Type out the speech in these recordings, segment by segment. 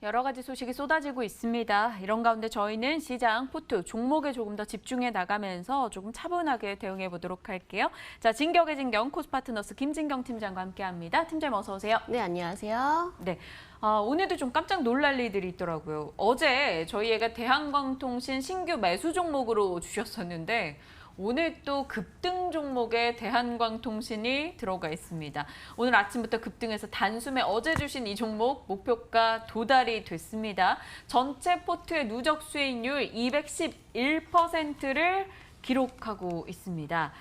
여러 가지 소식이 쏟아지고 있습니다. 이런 가운데 저희는 시장, 포트, 종목에 조금 더 집중해 나가면서 조금 차분하게 대응해 보도록 할게요. 자, 진격의 진경 코스파트너스 김진경 팀장과 함께합니다. 팀장님 어서 오세요. 네, 안녕하세요. 네, 오늘도 좀 깜짝 놀랄 일들이 있더라고요. 어제 저희가 대한광통신 신규 매수 종목으로 주셨었는데 오늘 또 급등 종목에 대한광통신이 들어가 있습니다. 오늘 아침부터 급등해서 단숨에 어제 주신 이 종목 목표가 도달이 됐습니다. 전체 포트의 누적 수익률 211%를 기록하고 있습니다.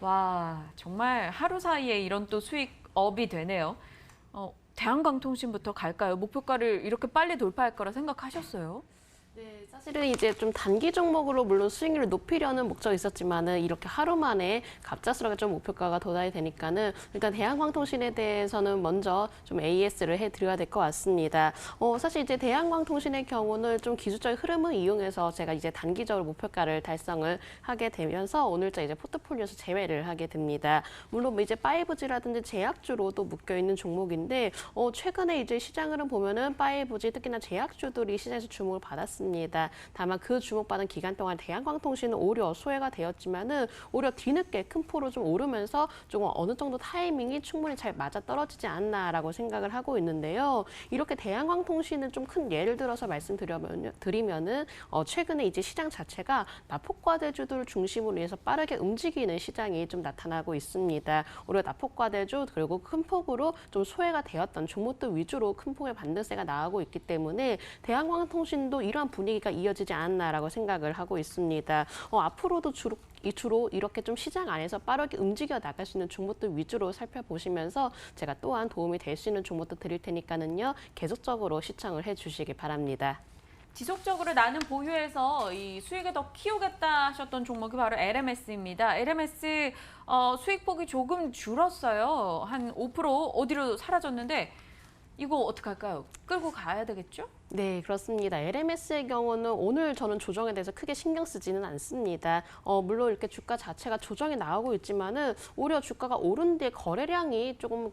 와, 정말 하루 사이에 이런 또 수익업이 되네요. 대한광통신부터 갈까요? 목표가를 이렇게 빨리 돌파할 거라 생각하셨어요? 네, 사실은 이제 좀 단기 종목으로 물론 수익률을 높이려는 목적이 있었지만은 이렇게 하루 만에 갑작스럽게 좀 목표가가 도달이 되니까는 일단 대한광통신에 대해서는 먼저 좀 AS를 해드려야 될 것 같습니다. 사실 이제 대한광통신의 경우는 좀 기술적 흐름을 이용해서 제가 이제 단기적으로 목표가를 달성을 하게 되면서 오늘자 이제 포트폴리오에서 제외를 하게 됩니다. 물론 뭐 이제 5G라든지 제약주로도 묶여 있는 종목인데 최근에 이제 시장을 보면은 5G 특히나 제약주들이 시장에서 주목을 받았습니다. 다만 그 주목받은 기간 동안 대한광통신은 오히려 소외가 되었지만은 오히려 뒤늦게 큰 포로 좀 오르면서 조금 어느 정도 타이밍이 충분히 잘 맞아 떨어지지 않나라고 생각을 하고 있는데요. 이렇게 대한광통신은 좀 큰 예를 들어서 말씀드리면은 최근에 이제 시장 자체가 납폭과대주들 중심으로 해서 빠르게 움직이는 시장이 좀 나타나고 있습니다. 오히려 납폭과대주 그리고 큰 폭으로 좀 소외가 되었던 종목들 위주로 큰 폭의 반등세가 나오고 있기 때문에 대한광통신도 이러한 분위기가 이어지지 않나라고 생각을 하고 있습니다. 앞으로도 주로 이렇게 좀 시장 안에서 빠르게 움직여 나갈 수 있는 종목들 위주로 살펴보시면서 제가 또한 도움이 될 수 있는 종목도 드릴 테니까는요. 계속적으로 시청을 해주시기 바랍니다. 지속적으로 나는 보유해서 이 수익을 더 키우겠다 하셨던 종목이 바로 LMS입니다. LMS 수익폭이 조금 줄었어요. 한 5% 어디로 사라졌는데 이거 어떡할까요? 끌고 가야 되겠죠? 네, 그렇습니다. LMS의 경우는 오늘 저는 조정에 대해서 크게 신경 쓰지는 않습니다. 물론 이렇게 주가 자체가 조정이 나오고 있지만은 오히려 주가가 오른 뒤에 거래량이 조금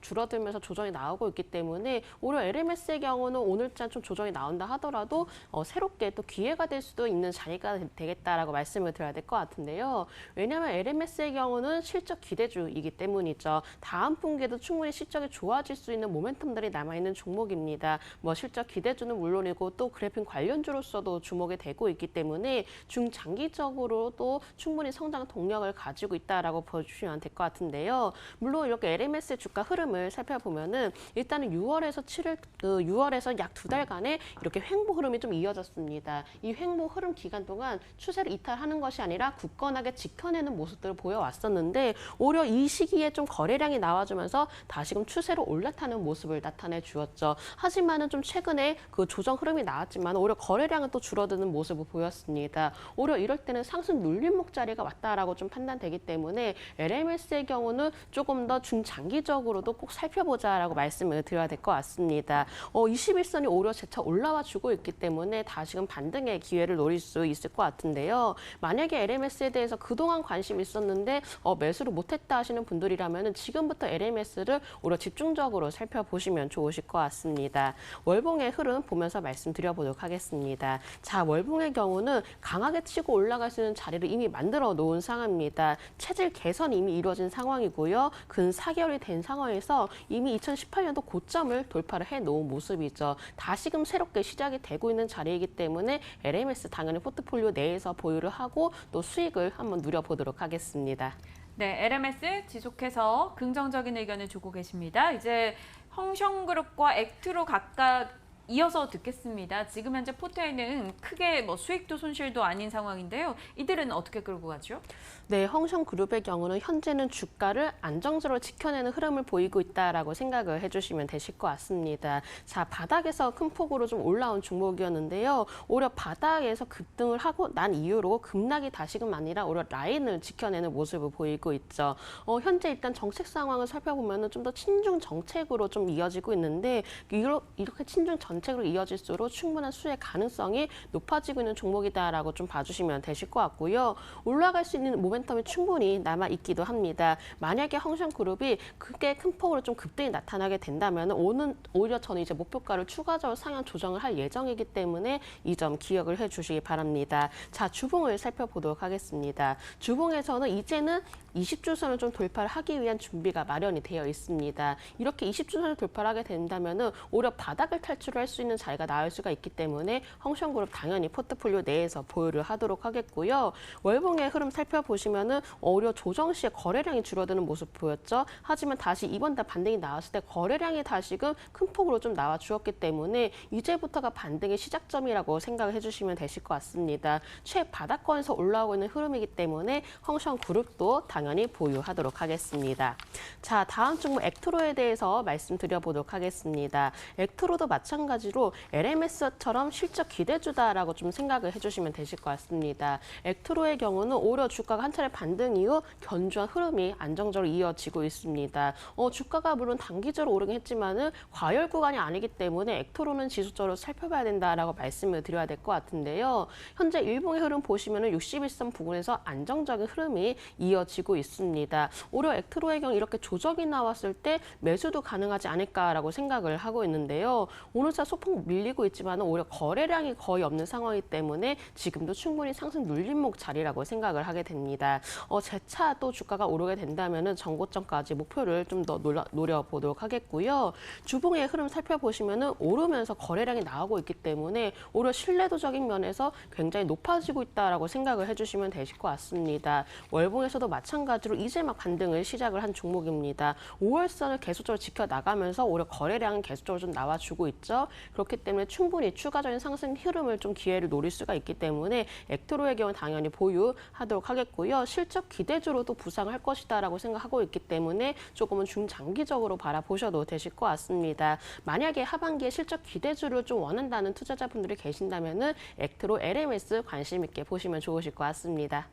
줄어들면서 조정이 나오고 있기 때문에 오히려 LMS의 경우는 오늘자 좀 조정이 나온다 하더라도 새롭게 또 기회가 될 수도 있는 자리가 되겠다라고 말씀을 드려야 될 것 같은데요. 왜냐하면 LMS의 경우는 실적 기대주이기 때문이죠. 다음 분기에도 충분히 실적이 좋아질 수 있는 모멘텀들이 남아있는 종목입니다. 뭐 실적 기대주는 물론이고 또 그래픽 관련주로서도 주목이 되고 있기 때문에 중장기적으로도 충분히 성장 동력을 가지고 있다라고 보여주시면 될 것 같은데요. 물론 이렇게 LMS 주가 흐름을 살펴보면은 일단은 6월에서 약 2달간의 이렇게 횡보 흐름이 좀 이어졌습니다. 이 횡보 흐름 기간 동안 추세를 이탈하는 것이 아니라 굳건하게 지켜내는 모습들을 보여왔었는데 오히려 이 시기에 좀 거래량이 나와주면서 다시금 추세로 올라타는 모습을 나타내 주었죠. 하지만은 좀 최근에 그 조정 흐름이 나왔지만 오히려 거래량은 또 줄어드는 모습을 보였습니다. 오히려 이럴 때는 상승 눌림목 자리가 왔다라고 좀 판단되기 때문에 LMS의 경우는 조금 더 중장기적으로도 꼭 살펴보자라고 말씀을 드려야 될 것 같습니다. 21선이 오히려 재차 올라와 주고 있기 때문에 다시금 반등의 기회를 노릴 수 있을 것 같은데요. 만약에 LMS에 대해서 그동안 관심이 있었는데 매수를 못했다 하시는 분들이라면 지금부터 LMS를 오히려 집중적으로 살펴보시면 좋으실 것 같습니다. 월봉의 흐름 보면서 말씀드려보도록 하겠습니다. 자, 월봉의 경우는 강하게 치고 올라갈 수 있는 자리를 이미 만들어 놓은 상황입니다. 체질 개선이 이미 이루어진 상황이고요. 근 4개월이 된 상황에서 이미 2018년도 고점을 돌파를 해놓은 모습이죠. 다시금 새롭게 시작이 되고 있는 자리이기 때문에 LMS 당연히 포트폴리오 내에서 보유를 하고 또 수익을 한번 누려보도록 하겠습니다. 네, LMS 지속해서 긍정적인 의견을 주고 계십니다. 이제 형성그룹과 액트로 각각 이어서 듣겠습니다. 지금 현재 포트에는 크게 수익도 손실도 아닌 상황인데요. 이들은 어떻게 끌고 가죠? 네, 헝성그룹의 경우는 현재는 주가를 안정적으로 지켜내는 흐름을 보이고 있다라고 생각을 해주시면 되실 것 같습니다. 자, 바닥에서 큰 폭으로 좀 올라온 종목이었는데요. 오히려 바닥에서 급등을 하고 난 이후로 급락이 다시금 아니라 오히려 라인을 지켜내는 모습을 보이고 있죠. 현재 일단 정책 상황을 살펴보면 좀 더 친중 정책으로 좀 이어지고 있는데 이렇게 친중 정책으로 이어질수록 충분한 수혜 가능성이 높아지고 있는 종목이다라고 좀 봐주시면 되실 것 같고요. 올라갈 수 있는 모멘텀이 충분히 남아 있기도 합니다. 만약에 홍션그룹이 크게 큰 폭으로 좀 급등이 나타나게 된다면 오히려 저는 이제 목표가를 추가적으로 상향 조정을 할 예정이기 때문에 이 점 기억을 해주시기 바랍니다. 자, 주봉을 살펴보도록 하겠습니다. 주봉에서는 이제는 20주선을 좀 돌파를 하기 위한 준비가 마련이 되어 있습니다. 이렇게 20주선을 돌파를 하게 된다면 오히려 바닥을 탈출할 수 있는 자리가 나올 수가 있기 때문에 홍션그룹 당연히 포트폴리오 내에서 보유를 하도록 하겠고요. 월봉의 흐름 살펴보시면 오히려 조정 시에 거래량이 줄어드는 모습 보였죠. 하지만 다시 이번 달 반등이 나왔을 때 거래량이 다시금 큰 폭으로 좀 나와 주었기 때문에 이제부터가 반등의 시작점이라고 생각을 해주시면 되실 것 같습니다. 최바닥권에서 올라오고 있는 흐름이기 때문에 홍션그룹도 당연히 보유하도록 하겠습니다. 자, 다음 종목 액트로에 대해서 말씀드려보도록 하겠습니다. 액트로도 마찬가지로 LMS처럼 실적 기대주다라고 좀 생각을 해주시면 되실 것 같습니다. 액트로의 경우는 오히려 주가가 한 차례 반등 이후 견조한 흐름이 안정적으로 이어지고 있습니다. 주가가 물론 단기적으로 오르긴 했지만은 과열 구간이 아니기 때문에 액트로는 지속적으로 살펴봐야 된다라고 말씀을 드려야 될 것 같은데요. 현재 일봉의 흐름 보시면은 61선 부근에서 안정적인 흐름이 이어지고 있습니다. 오히려 액트로의 경우 이렇게 조정이 나왔을 때 매수도 가능하지 않을까라고 생각을 하고 있는데요. 오늘자 소폭 밀리고 있지만 오히려 거래량이 거의 없는 상황이기 때문에 지금도 충분히 상승 눌림목 자리라고 생각을 하게 됩니다. 재차 또 주가가 오르게 된다면 전고점까지 목표를 좀 더 노려보도록 하겠고요. 주봉의 흐름 살펴보시면 오르면서 거래량이 나오고 있기 때문에 오히려 신뢰도적인 면에서 굉장히 높아지고 있다라고 생각을 해주시면 되실 것 같습니다. 월봉에서도 마찬가지로 이제 막 반등을 시작을 한 종목입니다. 5월선을 계속적으로 지켜나가면서 오히려 거래량은 계속적으로 좀 나와주고 있죠. 그렇기 때문에 충분히 추가적인 상승 흐름을 좀 기회를 노릴 수가 있기 때문에 액트로의 경우는 당연히 보유하도록 하겠고요. 실적 기대주로도 부상을 할 것이다라고 생각하고 있기 때문에 조금은 중장기적으로 바라보셔도 되실 것 같습니다. 만약에 하반기에 실적 기대주를 좀 원한다는 투자자분들이 계신다면은 액트로 LMS 관심 있게 보시면 좋으실 것 같습니다.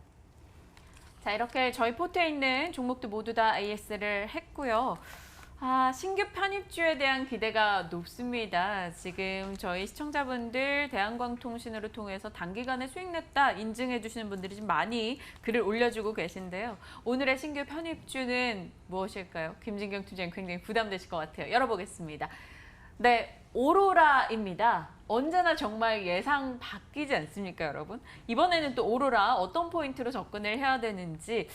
자, 이렇게 저희 포트에 있는 종목도 모두 다 AS를 했고요. 신규 편입주에 대한 기대가 높습니다. 지금 저희 시청자분들 대한광통신으로 통해서 단기간에 수익 냈다 인증해 주시는 분들이 좀 많이 글을 올려주고 계신데요. 오늘의 신규 편입주는 무엇일까요? 김진경 투자님 굉장히 부담되실 것 같아요. 열어보겠습니다. 네, 오로라입니다. 언제나 정말 예상 바뀌지 않습니까, 여러분? 이번에는 또 오로라 어떤 포인트로 접근을 해야 되는지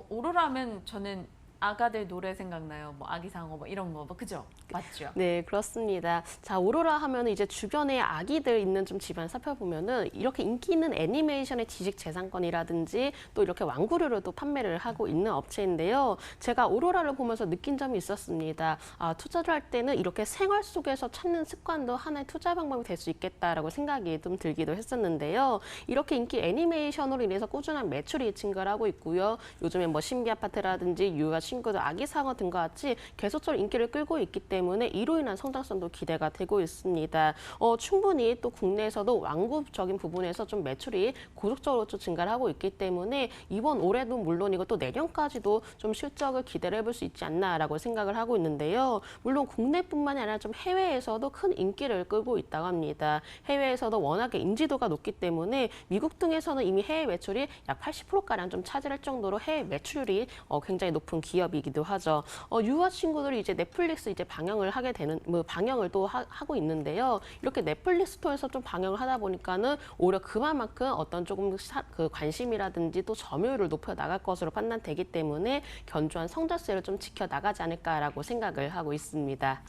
오로라면 저는 아가들 노래 생각나요. 아기상어 이런 거 그죠? 맞죠? 네, 그렇습니다. 자, 오로라 하면 이제 주변에 아기들 있는 좀 집안 살펴보면은 이렇게 인기 있는 애니메이션의 지식 재산권이라든지 또 이렇게 완구류를 또 판매를 하고 있는 업체인데요. 제가 오로라를 보면서 느낀 점이 있었습니다. 투자를 할 때는 이렇게 생활 속에서 찾는 습관도 하나의 투자 방법이 될 수 있겠다라고 생각이 좀 들기도 했었는데요. 이렇게 인기 애니메이션으로 인해서 꾸준한 매출이 증가를 하고 있고요. 요즘에 신비 아파트라든지 육아 친구들 아기 상어 등과 같이 계속적으로 인기를 끌고 있기 때문에 이로 인한 성장성도 기대가 되고 있습니다. 충분히 또 국내에서도 완구적인 부분에서 좀 매출이 고속적으로 좀 증가를 하고 있기 때문에 이번 올해도 물론이고 또 내년까지도 좀 실적을 기대를 해볼 수 있지 않나라고 생각을 하고 있는데요. 물론 국내뿐만이 아니라 좀 해외에서도 큰 인기를 끌고 있다고 합니다. 해외에서도 워낙에 인지도가 높기 때문에 미국 등에서는 이미 해외 매출이 약 80%가량 좀 차지할 정도로 해외 매출이 굉장히 높은 기업이기도 하죠. 유아 친구들이 이제 넷플릭스 이제 방영을 하게 되는 방영을 또 하고 있는데요. 이렇게 넷플릭스 통해서 좀 방영을 하다 보니까는 오히려 그만큼 어떤 조금 그 관심이라든지 또 점유율을 높여 나갈 것으로 판단되기 때문에 견조한 성장세를 좀 지켜 나가지 않을까라고 생각을 하고 있습니다.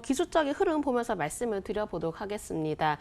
기술적인 흐름 보면서 말씀을 드려보도록 하겠습니다.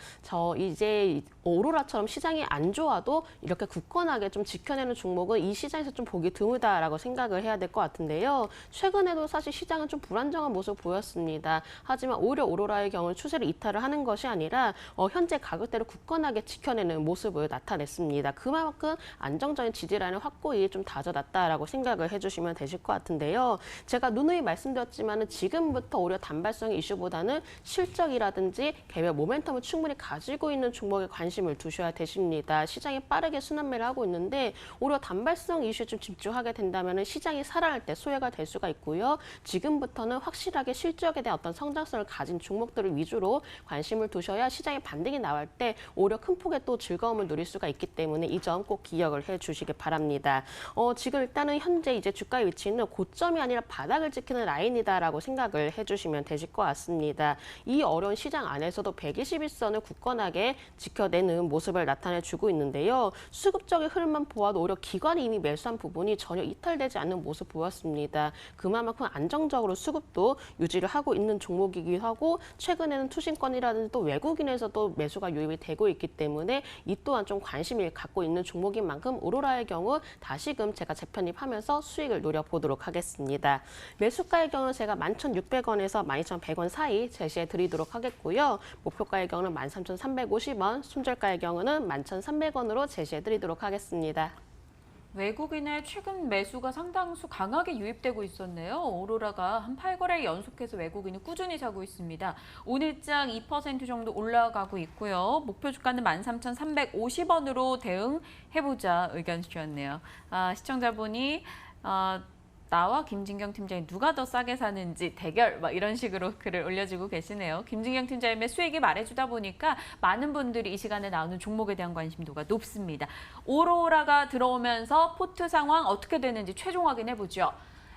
이제 오로라처럼 시장이 안 좋아도 이렇게 굳건하게 좀 지켜내는 종목은 이 시장에서 좀 보기 드물다라고 생각을 해야 될 것 같은데요. 최근에도 사실 시장은 좀 불안정한 모습을 보였습니다. 하지만 오히려 오로라의 경우는 추세를 이탈을 하는 것이 아니라 현재 가격대를 굳건하게 지켜내는 모습을 나타냈습니다. 그만큼 안정적인 지지라인을 확고히 좀 다져놨다라고 생각을 해주시면 되실 것 같은데요. 제가 누누이 말씀드렸지만 지금부터 오히려 단발성 이슈보다는 실적이라든지 개별 모멘텀을 충분히 가지고 있는 종목에 관심을 두셔야 되십니다. 시장이 빠르게 순환매를 하고 있는데 오히려 단발성 이슈에 좀 집중하게 된다면 시장이 살아날 때 때 소외가 될 수가 있고요. 지금부터는 확실하게 실적에 대한 어떤 성장성을 가진 종목들을 위주로 관심을 두셔야 시장의 반등이 나올 때 오히려 큰 폭의 또 즐거움을 누릴 수가 있기 때문에 이 점 꼭 기억을 해주시기 바랍니다. 지금 일단은 현재 이제 주가의 위치는 고점이 아니라 바닥을 지키는 라인이다라고 생각을 해주시면 되실 것 같습니다. 이 어려운 시장 안에서도 121선을 굳건하게 지켜내는 모습을 나타내주고 있는데요. 수급적인 흐름만 보아도 오히려 기관이 이미 매수한 부분이 전혀 이탈되지 않는 모습 보였습니다. 그만큼 안정적으로 수급도 유지를 하고 있는 종목이기도 하고 최근에는 투신권이라든지 또 외국인에서도 매수가 유입이 되고 있기 때문에 이 또한 좀 관심을 갖고 있는 종목인 만큼 오로라의 경우 다시금 제가 재편입하면서 수익을 노려보도록 하겠습니다. 매수가의 경우는 제가 11,600원에서 12,100원 사이 제시해 드리도록 하겠고요. 목표가의 경우는 13,350원, 손절가의 경우는 11,300원으로 제시해 드리도록 하겠습니다. 외국인의 최근 매수가 상당수 강하게 유입되고 있었네요. 오로라가 한 8거래 연속해서 외국인이 꾸준히 사고 있습니다. 오늘장 2% 정도 올라가고 있고요. 목표 주가는 13,350원으로 대응해보자 의견 주셨네요. 시청자분이 나와 김진경 팀장이 누가 더 싸게 사는지 대결 이런 식으로 글을 올려주고 계시네요. 김진경 팀장님의 수익이 말해주다 보니까 많은 분들이 이 시간에 나오는 종목에 대한 관심도가 높습니다. 오로라가 들어오면서 포트 상황 어떻게 되는지 최종 확인해보죠.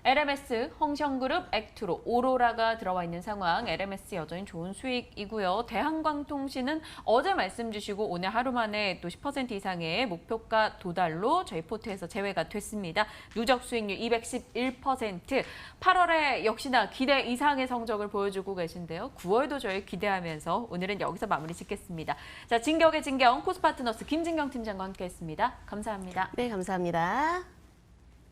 LMS, 홍성그룹, 액트로, 오로라가 들어와 있는 상황. LMS 여전히 좋은 수익이고요. 대한광통신은 어제 말씀 주시고 오늘 하루 만에 또 10% 이상의 목표가 도달로 저희 포트에서 제외가 됐습니다. 누적 수익률 211%. 8월에 역시나 기대 이상의 성적을 보여주고 계신데요. 9월도 저희 기대하면서 오늘은 여기서 마무리 짓겠습니다. 자, 진격의 진경 코스파트너스 김진경 팀장과 함께했습니다. 감사합니다. 네, 감사합니다.